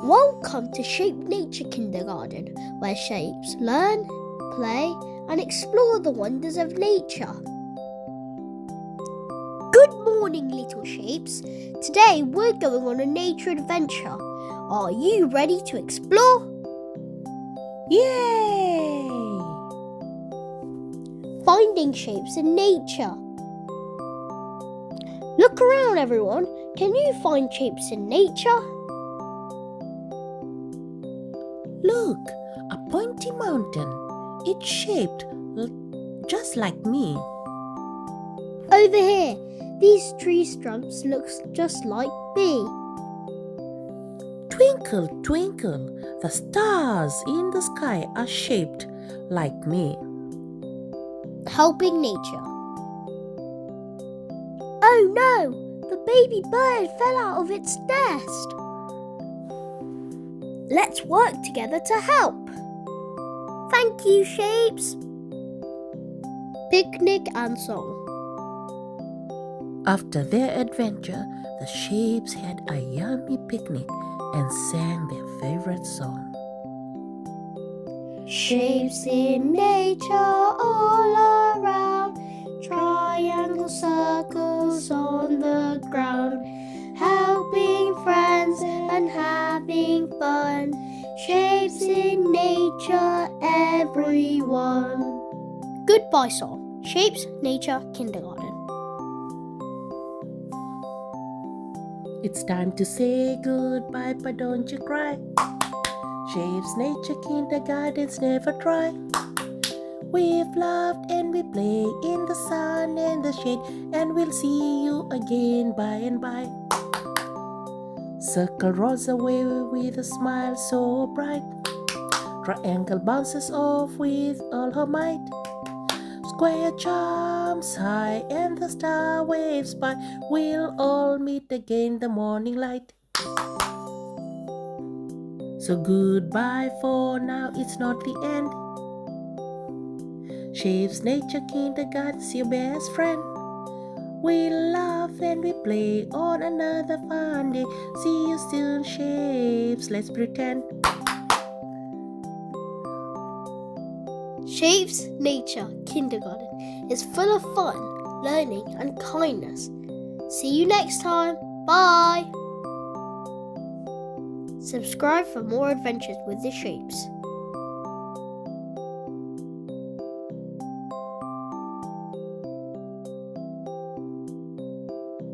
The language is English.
Welcome to Shape Nature Kindergarten, where shapes learn, play, and explore the wonders of nature. Good morning, little shapes. Today we're going on a nature adventure. Are you ready to explore? Yay! Finding shapes in nature. Look around, everyone. Can you find shapes in nature? Look, a pointy mountain. It's shaped just like me. Over here, these tree stumps look just like me. Twinkle, twinkle, the stars in the sky are shaped like me. Helping nature. Oh no! The baby bird fell out of its nest. Let's work together to help. Thank you, shapes. Picnic and song. After their adventure, the shapes had a yummy picnic and sang their favorite song. Shapes in nature all around, triangles, circles on the ground, helping friends and having fun. Shapes in nature, everyone. Goodbye song. Shapes Nature Kindergarten. It's time to say goodbye, but don't you cry. Shapes Nature Kindergarten's never dry. We've laughed and we play in the sun and the shade, and we'll see you again by and by. Circle rolls away with a smile so bright. Triangle bounces off with all her might. Square jumps high and the star waves by. We'll all meet again the morning light. So goodbye for now, it's not the end. Shapes Nature Kindergarten's your best friend. We laugh and we play on another fun day. See you soon, shapes, let's pretend. Shapes Nature Kindergarten is full of fun, learning, and kindness. See you next time. Bye. Subscribe for more adventures with the shapes.